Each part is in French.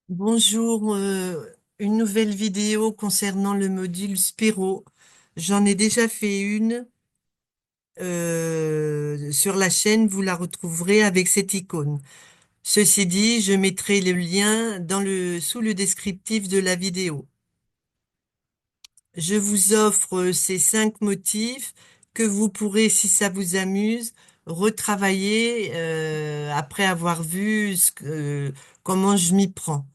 Bonjour, une nouvelle vidéo concernant le module Spiro. J'en ai déjà fait une sur la chaîne, vous la retrouverez avec cette icône. Ceci dit, je mettrai le lien sous le descriptif de la vidéo. Je vous offre ces 5 motifs que vous pourrez, si ça vous amuse, retravailler après avoir vu comment je m'y prends.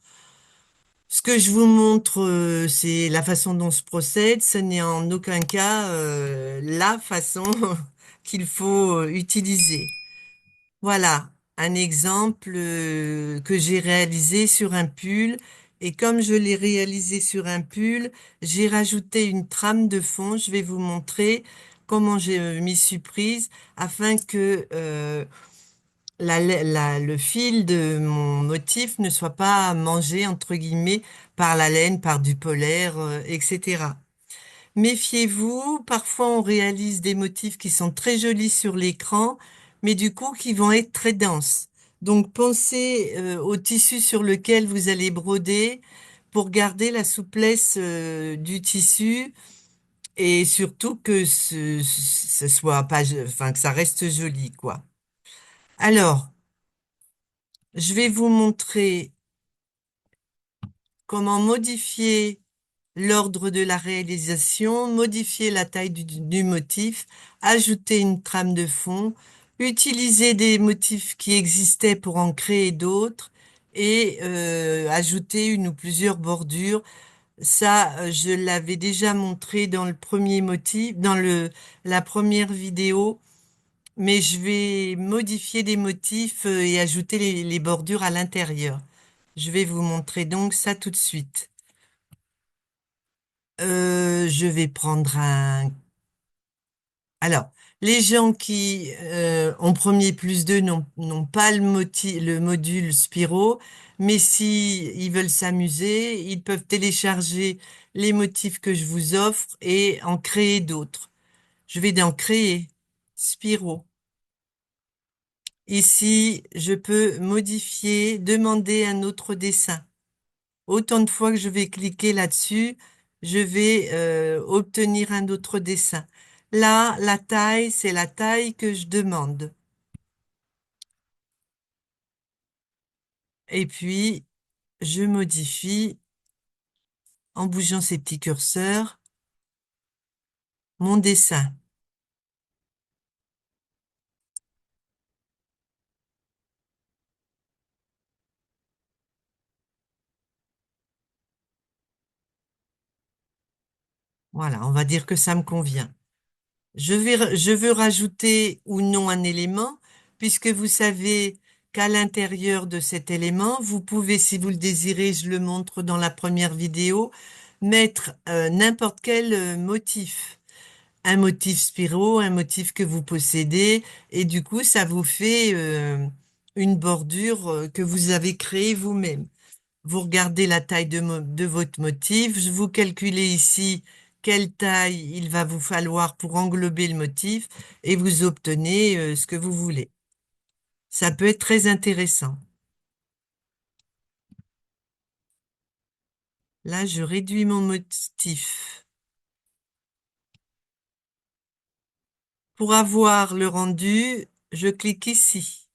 Ce que je vous montre, c'est la façon dont se procède. Ce n'est en aucun cas la façon qu'il faut utiliser. Voilà un exemple que j'ai réalisé sur un pull. Et comme je l'ai réalisé sur un pull, j'ai rajouté une trame de fond. Je vais vous montrer comment j'ai m'y suis prise afin que le fil de mon motif ne soit pas mangé, entre guillemets, par la laine, par du polaire, etc. Méfiez-vous, parfois on réalise des motifs qui sont très jolis sur l'écran, mais du coup qui vont être très denses. Donc pensez au tissu sur lequel vous allez broder pour garder la souplesse du tissu et surtout que ce soit pas, enfin que ça reste joli, quoi. Alors, je vais vous montrer comment modifier l'ordre de la réalisation, modifier la taille du motif, ajouter une trame de fond, utiliser des motifs qui existaient pour en créer d'autres et ajouter une ou plusieurs bordures. Ça, je l'avais déjà montré dans le premier motif, la première vidéo, mais je vais modifier des motifs et ajouter les bordures à l'intérieur. Je vais vous montrer donc ça tout de suite. Je vais prendre un... Alors, les gens qui ont premier plus 2 n'ont pas le module Spiro, mais si ils veulent s'amuser, ils peuvent télécharger les motifs que je vous offre et en créer d'autres. Je vais en créer Spiro. Ici, je peux modifier, demander un autre dessin. Autant de fois que je vais cliquer là-dessus, je vais obtenir un autre dessin. Là, la taille, c'est la taille que je demande. Et puis, je modifie, en bougeant ces petits curseurs, mon dessin. Voilà, on va dire que ça me convient. Je veux rajouter ou non un élément, puisque vous savez qu'à l'intérieur de cet élément, vous pouvez, si vous le désirez, je le montre dans la première vidéo, mettre n'importe quel motif. Un motif Spiro, un motif que vous possédez, et du coup, ça vous fait une bordure que vous avez créée vous-même. Vous regardez la taille de votre motif, vous calculez ici quelle taille il va vous falloir pour englober le motif et vous obtenez ce que vous voulez. Ça peut être très intéressant. Là, je réduis mon motif. Pour avoir le rendu, je clique ici.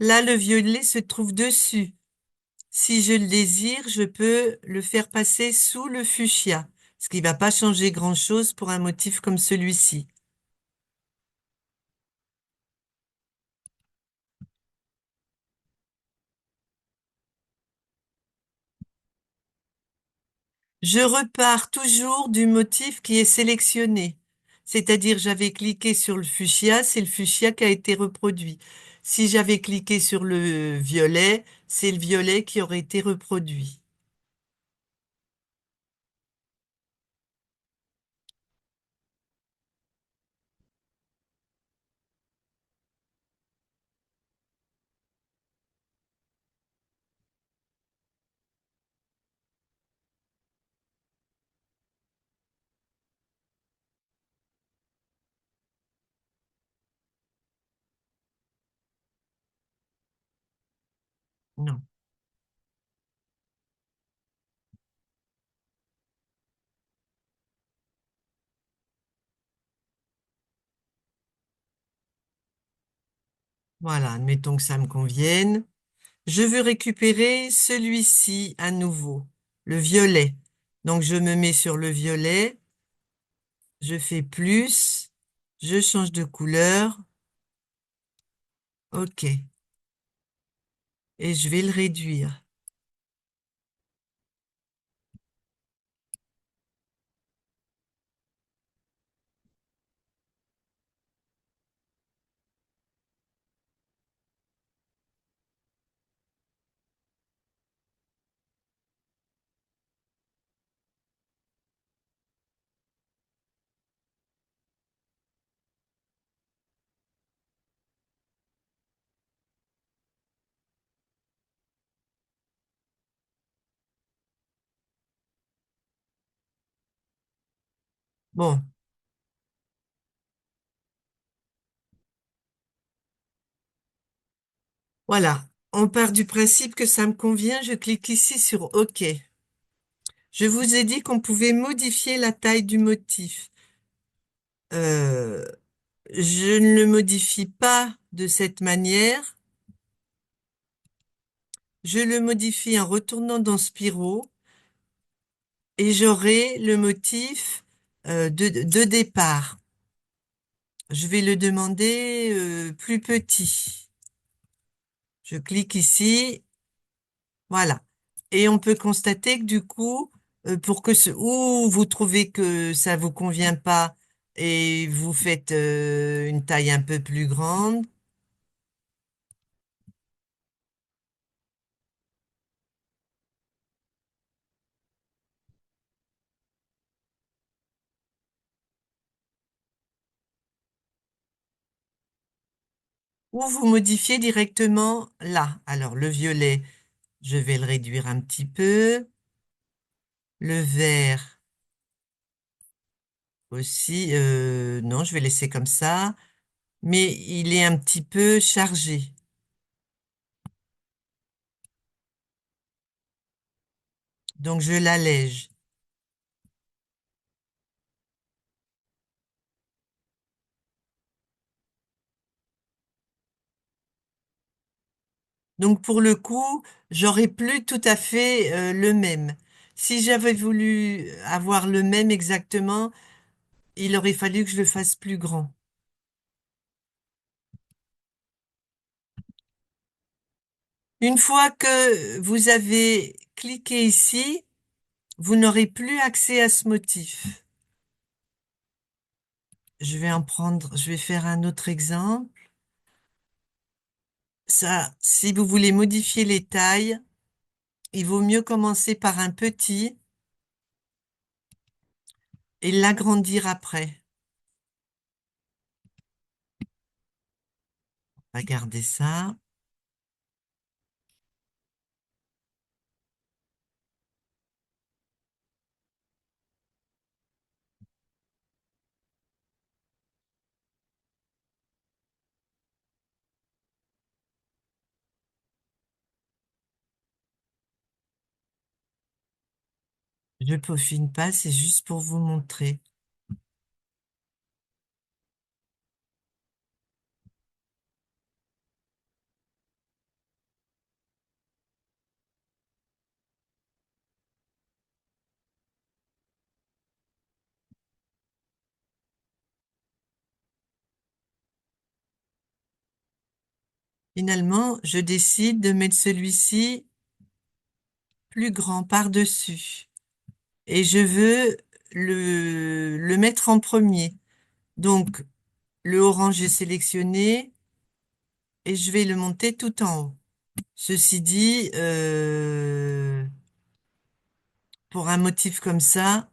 Là, le violet se trouve dessus. Si je le désire, je peux le faire passer sous le fuchsia, ce qui ne va pas changer grand-chose pour un motif comme celui-ci. Je repars toujours du motif qui est sélectionné. C'est-à-dire, j'avais cliqué sur le fuchsia, c'est le fuchsia qui a été reproduit. Si j'avais cliqué sur le violet, c'est le violet qui aurait été reproduit. Non. Voilà, admettons que ça me convienne. Je veux récupérer celui-ci à nouveau, le violet. Donc je me mets sur le violet, je fais plus, je change de couleur, OK, et je vais le réduire. Bon, voilà. On part du principe que ça me convient, je clique ici sur OK. Je vous ai dit qu'on pouvait modifier la taille du motif. Euh, je ne le modifie pas de cette manière. Je le modifie en retournant dans Spiro et j'aurai le motif de départ. Je vais le demander plus petit. Je clique ici, voilà. Et on peut constater que du coup, pour que ou vous trouvez que ça vous convient pas et vous faites une taille un peu plus grande, ou vous modifiez directement là. Alors le violet, je vais le réduire un petit peu. Le vert aussi, non, je vais laisser comme ça. Mais il est un petit peu chargé. Donc je l'allège. Donc pour le coup, j'aurais plus tout à fait le même. Si j'avais voulu avoir le même exactement, il aurait fallu que je le fasse plus grand. Une fois que vous avez cliqué ici, vous n'aurez plus accès à ce motif. Je vais en prendre, je vais faire un autre exemple. Ça, si vous voulez modifier les tailles, il vaut mieux commencer par un petit et l'agrandir après. On va garder ça. Je peaufine pas, c'est juste pour vous montrer. Finalement, je décide de mettre celui-ci plus grand par-dessus. Et je veux le mettre en premier. Donc, le orange est sélectionné et je vais le monter tout en haut. Ceci dit, pour un motif comme ça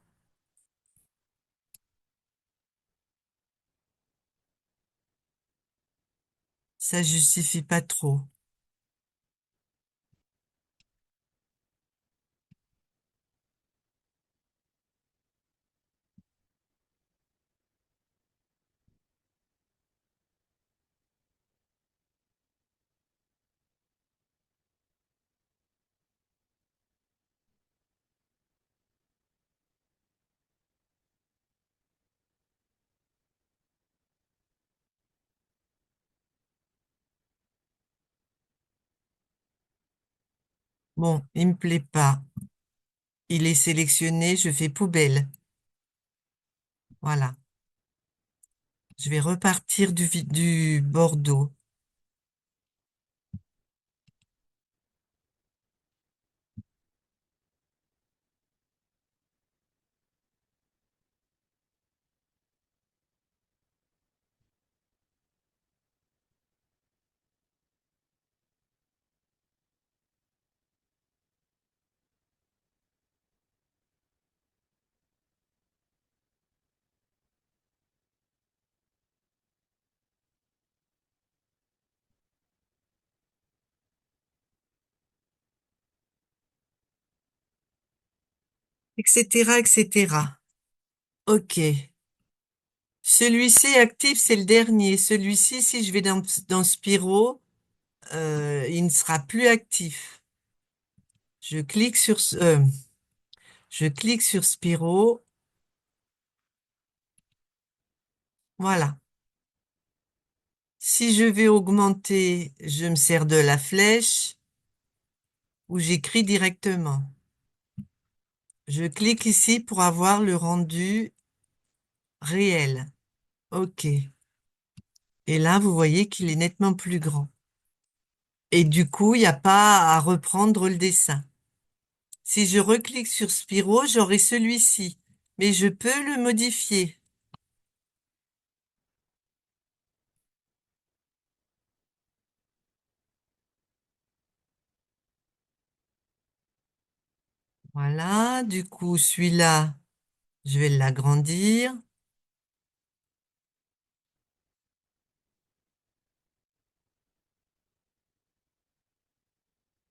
justifie pas trop. Bon, il me plaît pas. Il est sélectionné, je fais poubelle. Voilà. Je vais repartir du bordeaux, etc., etc. OK. Celui-ci actif, c'est le dernier. Celui-ci, si je vais dans Spiro, il ne sera plus actif. Je clique sur, je clique sur Spiro. Voilà. Si je vais augmenter, je me sers de la flèche ou j'écris directement. Je clique ici pour avoir le rendu réel. OK. Et là, vous voyez qu'il est nettement plus grand. Et du coup, il n'y a pas à reprendre le dessin. Si je reclique sur Spiro, j'aurai celui-ci. Mais je peux le modifier. Voilà. Du coup, celui-là, je vais l'agrandir.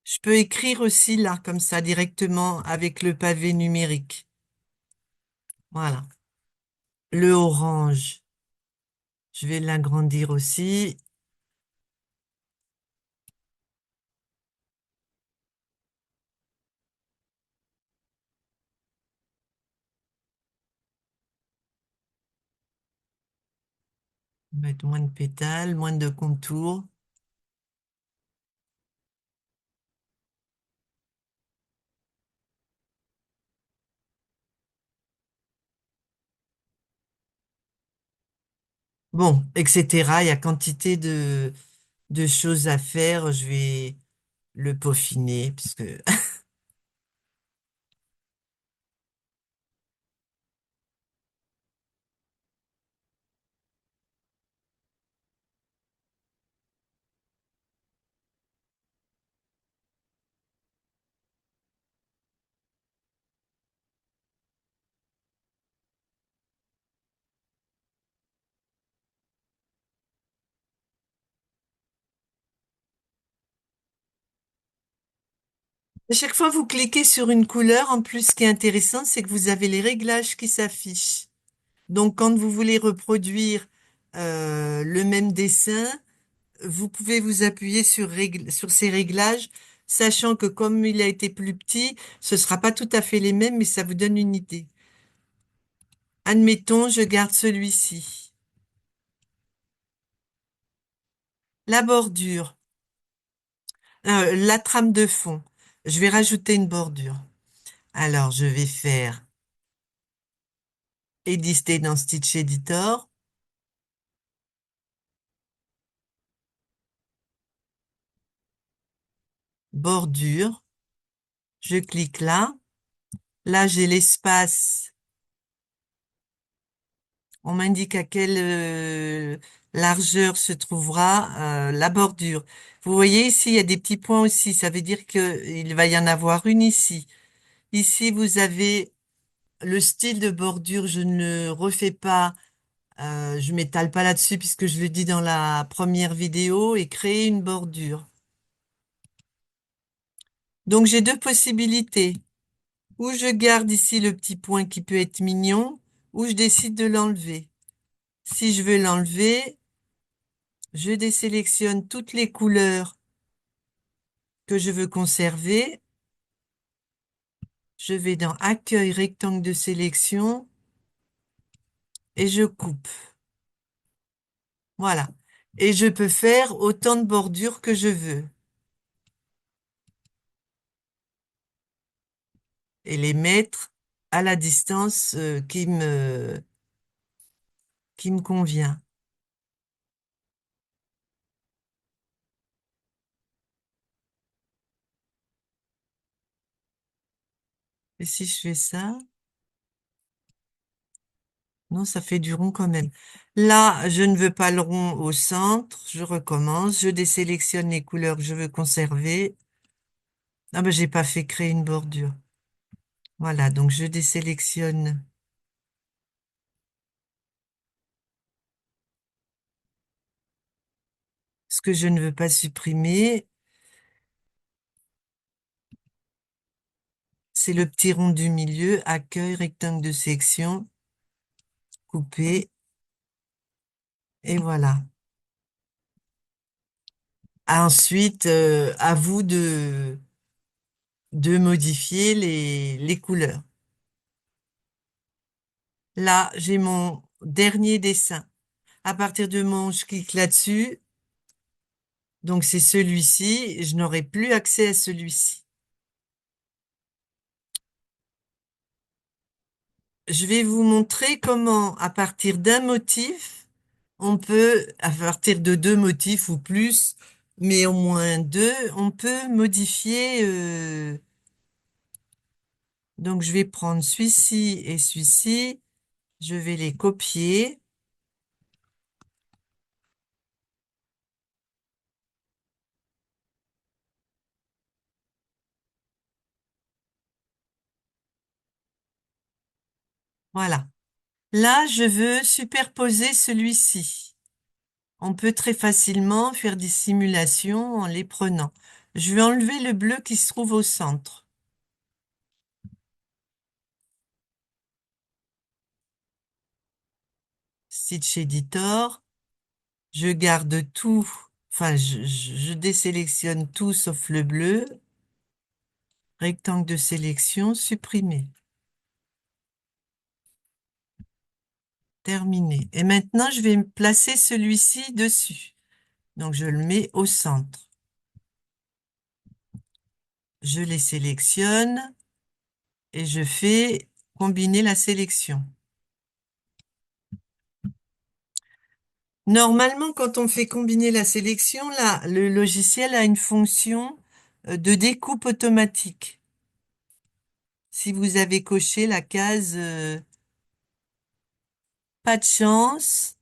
Je peux écrire aussi là, comme ça, directement avec le pavé numérique. Voilà. Le orange, je vais l'agrandir aussi. Mettre moins de pétales, moins de contours. Bon, etc. Il y a quantité de choses à faire. Je vais le peaufiner, puisque à chaque fois vous cliquez sur une couleur, en plus, ce qui est intéressant, c'est que vous avez les réglages qui s'affichent. Donc, quand vous voulez reproduire le même dessin, vous pouvez vous appuyer sur ces réglages, sachant que comme il a été plus petit, ce ne sera pas tout à fait les mêmes, mais ça vous donne une idée. Admettons, je garde celui-ci. La bordure, la trame de fond. Je vais rajouter une bordure. Alors, je vais faire éditer dans Stitch Editor, bordure. Je clique là. Là, j'ai l'espace. On m'indique à quelle largeur se trouvera la bordure. Vous voyez ici, il y a des petits points aussi. Ça veut dire qu'il va y en avoir une ici. Ici, vous avez le style de bordure. Je ne le refais pas. Je m'étale pas là-dessus puisque je le dis dans la première vidéo. Et créer une bordure. Donc, j'ai deux possibilités. Ou je garde ici le petit point qui peut être mignon, ou je décide de l'enlever. Si je veux l'enlever, je désélectionne toutes les couleurs que je veux conserver. Je vais dans Accueil rectangle de sélection et je coupe. Voilà. Et je peux faire autant de bordures que je veux. et les mettre à la distance qui me convient. Et si je fais ça, non, ça fait du rond quand même. Là, je ne veux pas le rond au centre. Je recommence. Je désélectionne les couleurs que je veux conserver. Ah ben, j'ai pas fait créer une bordure. Voilà, donc je désélectionne ce que je ne veux pas supprimer. C'est le petit rond du milieu, accueil, rectangle de section, couper, et voilà. Ensuite, à vous de modifier les couleurs. Là, j'ai mon dernier dessin. À partir du moment où je clique là-dessus, donc c'est celui-ci, je n'aurai plus accès à celui-ci. Je vais vous montrer comment, à partir d'un motif, on peut, à partir de deux motifs ou plus, mais au moins deux, on peut modifier. Donc, je vais prendre celui-ci et celui-ci. Je vais les copier. Voilà. Là, je veux superposer celui-ci. On peut très facilement faire des simulations en les prenant. Je vais enlever le bleu qui se trouve au centre. Stitch Editor. Je garde tout. Enfin, je désélectionne tout sauf le bleu. Rectangle de sélection, supprimer. Terminé. Et maintenant, je vais me placer celui-ci dessus. Donc, je le mets au centre. Je les sélectionne et je fais combiner la sélection. Normalement, quand on fait combiner la sélection, là, le logiciel a une fonction de découpe automatique. Si vous avez coché la case pas de chance,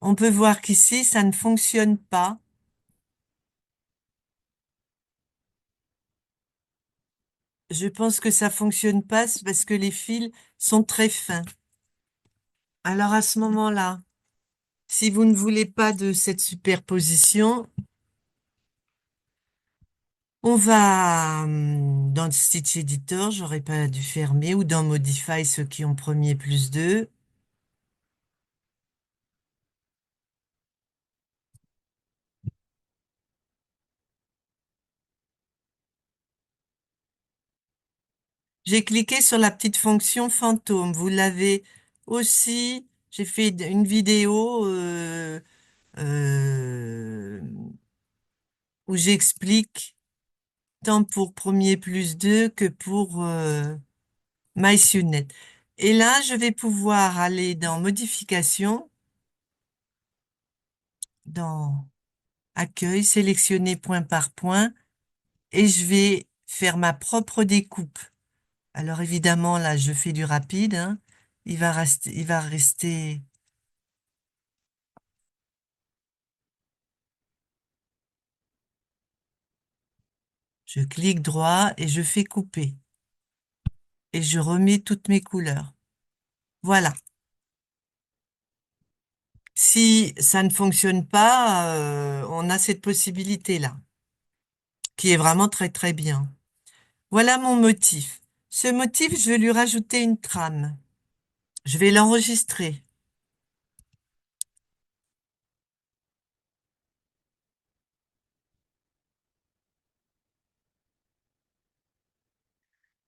on peut voir qu'ici, ça ne fonctionne pas. Je pense que ça fonctionne pas parce que les fils sont très fins. Alors à ce moment-là, si vous ne voulez pas de cette superposition, on va dans le Stitch Editor, j'aurais pas dû fermer, ou dans Modify, ceux qui ont premier plus 2. J'ai cliqué sur la petite fonction fantôme. Vous l'avez aussi. J'ai fait une vidéo euh, où j'explique tant pour premier plus 2 que pour MySunnet. Et là, je vais pouvoir aller dans Modification, dans Accueil, sélectionner point par point, et je vais faire ma propre découpe. Alors évidemment, là, je fais du rapide, hein. Il va rester. Je clique droit et je fais couper. Et je remets toutes mes couleurs. Voilà. Si ça ne fonctionne pas, on a cette possibilité-là, qui est vraiment très très bien. Voilà mon motif. Ce motif, je vais lui rajouter une trame. Je vais l'enregistrer.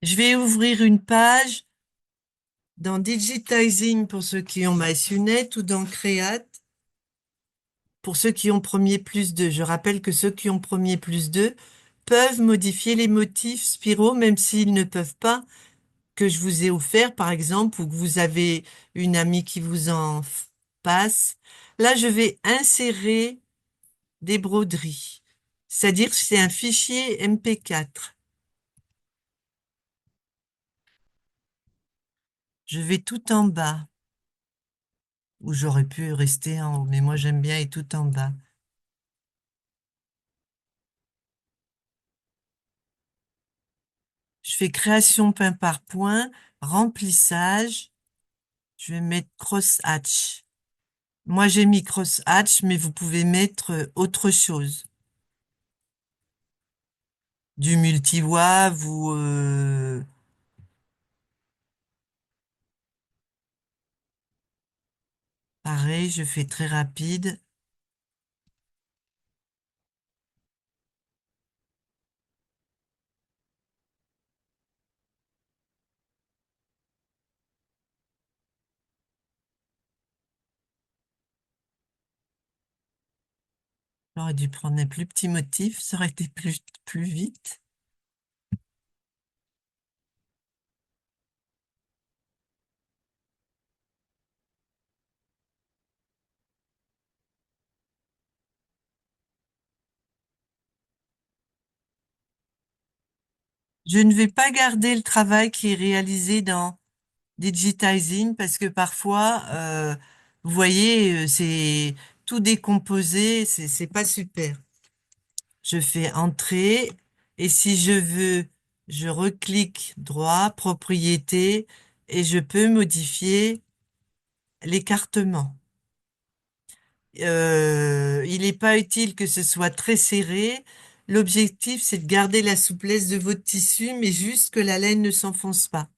Je vais ouvrir une page dans Digitizing pour ceux qui ont MySunnet ou dans Create pour ceux qui ont premier plus 2. Je rappelle que ceux qui ont premier plus 2, peuvent modifier les motifs spiraux, même s'ils ne peuvent pas, que je vous ai offert, par exemple, ou que vous avez une amie qui vous en passe. Là, je vais insérer des broderies. C'est-à-dire que c'est un fichier MP4. Je vais tout en bas, où j'aurais pu rester en haut, mais moi j'aime bien être tout en bas. Je fais création point par point, remplissage. Je vais mettre cross-hatch. Moi j'ai mis cross-hatch, mais vous pouvez mettre autre chose. Du multi-wave ou pareil, je fais très rapide. J'aurais dû prendre un plus petit motif, ça aurait été plus vite. Je ne vais pas garder le travail qui est réalisé dans Digitizing parce que parfois, vous voyez, c'est tout décomposé, c'est pas super. Je fais Entrée et si je veux, je reclique droit, Propriétés et je peux modifier l'écartement. Il n'est pas utile que ce soit très serré. L'objectif, c'est de garder la souplesse de votre tissu, mais juste que la laine ne s'enfonce pas.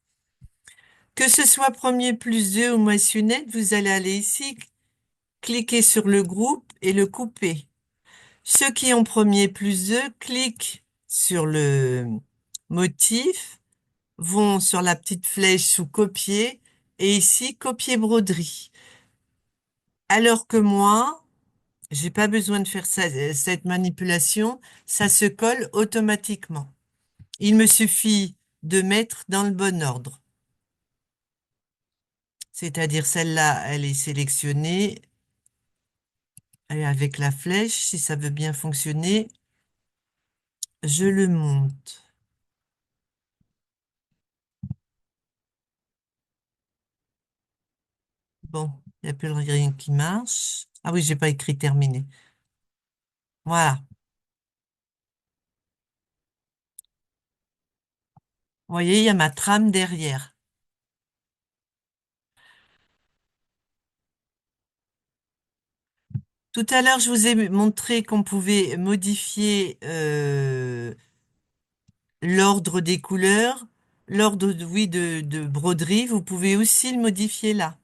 Que ce soit premier plus 2 ou moissonnette, vous allez aller ici, cliquer sur le groupe et le couper. Ceux qui ont premier plus 2 cliquent sur le motif, vont sur la petite flèche sous copier et ici copier broderie. Alors que moi, j'ai pas besoin de faire cette manipulation, ça se colle automatiquement. Il me suffit de mettre dans le bon ordre. C'est-à-dire celle-là, elle est sélectionnée, et avec la flèche, si ça veut bien fonctionner, je le monte. Bon, il n'y a plus rien qui marche. Ah oui, j'ai pas écrit terminé. Voilà. Vous voyez, il y a ma trame derrière. Tout à l'heure, je vous ai montré qu'on pouvait modifier l'ordre des couleurs, l'ordre, oui, de broderie. Vous pouvez aussi le modifier là.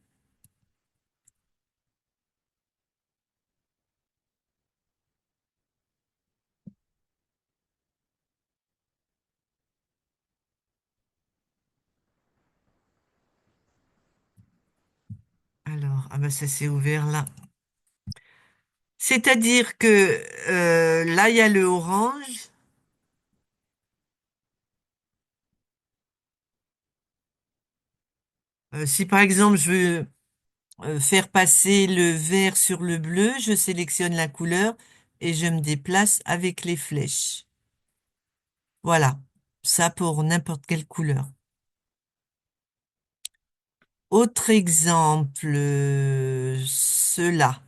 Alors, ah ben ça s'est ouvert là. C'est-à-dire que là, il y a le orange. Si par exemple, je veux faire passer le vert sur le bleu, je sélectionne la couleur et je me déplace avec les flèches. Voilà, ça pour n'importe quelle couleur. Autre exemple, ceux-là.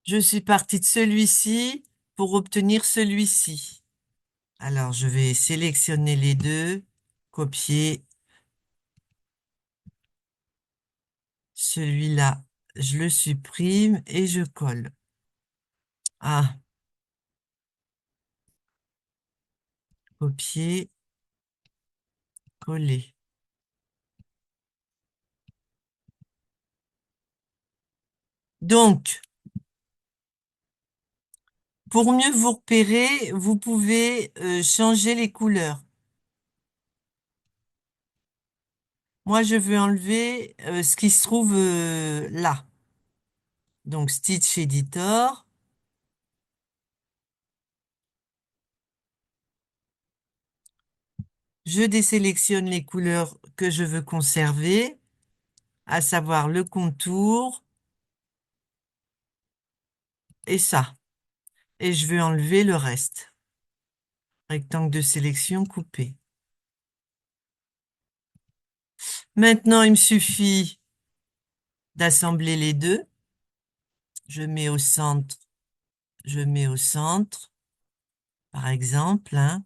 Je suis partie de celui-ci pour obtenir celui-ci. Alors, je vais sélectionner les deux, copier celui-là. Je le supprime et je colle. Ah, copier, coller. Donc, pour mieux vous repérer, vous pouvez changer les couleurs. Moi, je veux enlever ce qui se trouve là. Donc, Stitch Editor. Je désélectionne les couleurs que je veux conserver, à savoir le contour et ça. Et je veux enlever le reste. Rectangle de sélection coupé. Maintenant, il me suffit d'assembler les deux. Je mets au centre, je mets au centre, par exemple, hein,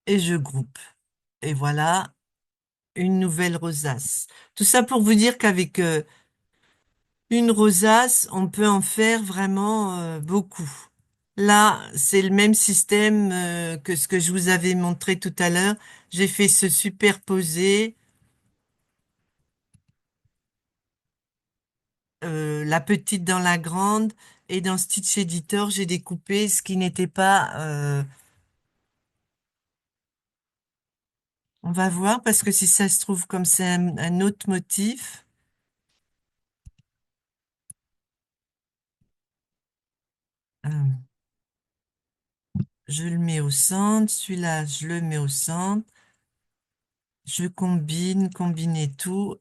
et je groupe. Et voilà une nouvelle rosace. Tout ça pour vous dire qu'avec une rosace, on peut en faire vraiment beaucoup. Là, c'est le même système que ce que je vous avais montré tout à l'heure. J'ai fait se superposer la petite dans la grande et dans Stitch Editor, j'ai découpé ce qui n'était pas... on va voir parce que si ça se trouve comme c'est un autre motif, euh, je le mets au centre, celui-là, je le mets au centre, je combine, combiner tout.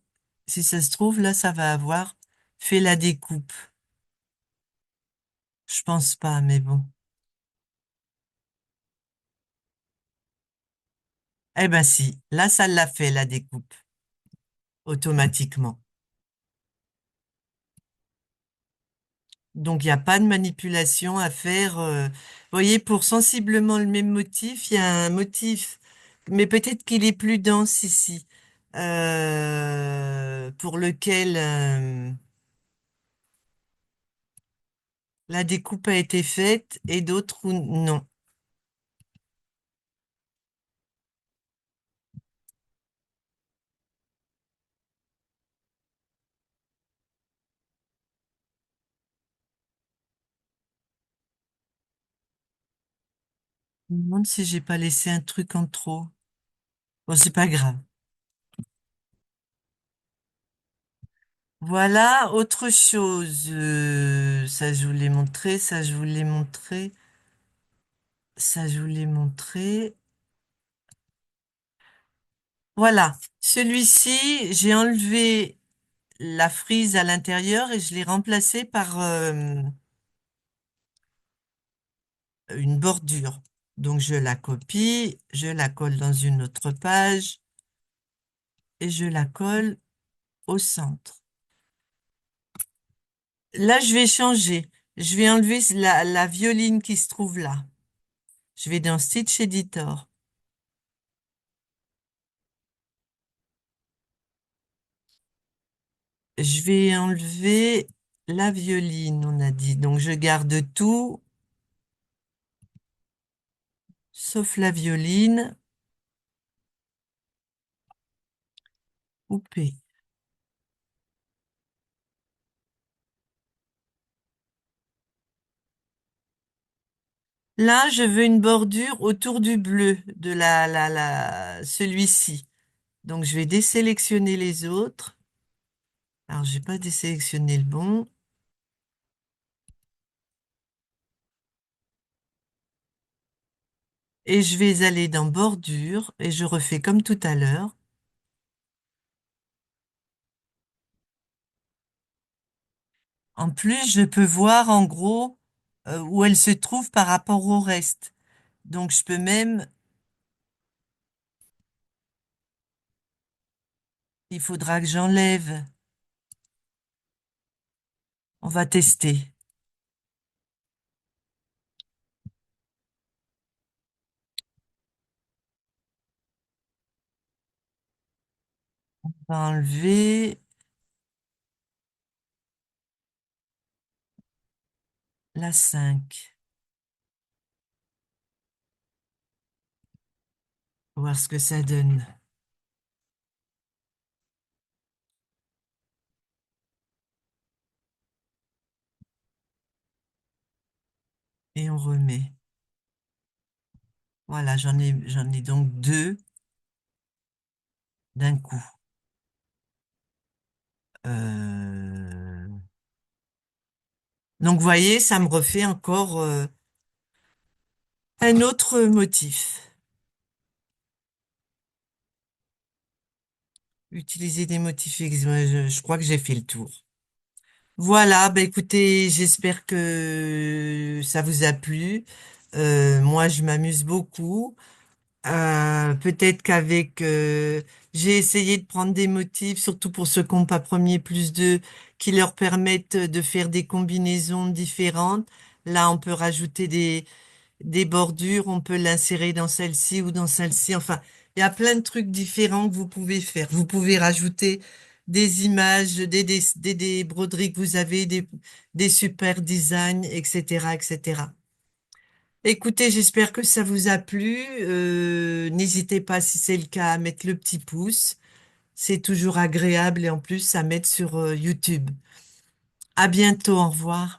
Si ça se trouve, là, ça va avoir fait la découpe. Je pense pas, mais bon. Eh ben si, là, ça l'a fait, la découpe, automatiquement. Donc, il n'y a pas de manipulation à faire. Vous voyez, pour sensiblement le même motif, il y a un motif, mais peut-être qu'il est plus dense ici, pour lequel la découpe a été faite et d'autres où non. Je me demande si j'ai pas laissé un truc en trop. Bon, c'est pas grave. Voilà, autre chose. Ça, je vous l'ai montré, ça, je vous l'ai montré, ça, je vous l'ai montré. Voilà, celui-ci, j'ai enlevé la frise à l'intérieur et je l'ai remplacée par une bordure. Donc je la copie, je la colle dans une autre page et je la colle au centre. Là, je vais changer. Je vais enlever la violine qui se trouve là. Je vais dans Stitch Editor. Je vais enlever la violine, on a dit. Donc je garde tout, sauf la violine. Coupé. Là, je veux une bordure autour du bleu de celui-ci. Donc, je vais désélectionner les autres. Alors, j'ai pas désélectionné le bon. Et je vais aller dans bordure et je refais comme tout à l'heure. En plus, je peux voir en gros où elle se trouve par rapport au reste. Donc, je peux même, il faudra que j'enlève. On va tester. On va enlever la 5. Voir ce que ça donne. Et on remet. Voilà, j'en ai donc deux. d'un coup. Euh, Donc, vous voyez, ça me refait encore un autre motif. Utiliser des motifs, je crois que j'ai fait le tour. Voilà, bah écoutez, j'espère que ça vous a plu. Moi, je m'amuse beaucoup. Peut-être qu'avec, j'ai essayé de prendre des motifs, surtout pour ceux qui n'ont pas premier plus deux, qui leur permettent de faire des combinaisons différentes. Là, on peut rajouter des bordures, on peut l'insérer dans celle-ci ou dans celle-ci. Enfin, il y a plein de trucs différents que vous pouvez faire. Vous pouvez rajouter des images, des broderies que vous avez, des super designs, etc., etc. Écoutez, j'espère que ça vous a plu. N'hésitez pas, si c'est le cas, à mettre le petit pouce. C'est toujours agréable et en plus, ça m'aide sur YouTube. À bientôt, au revoir.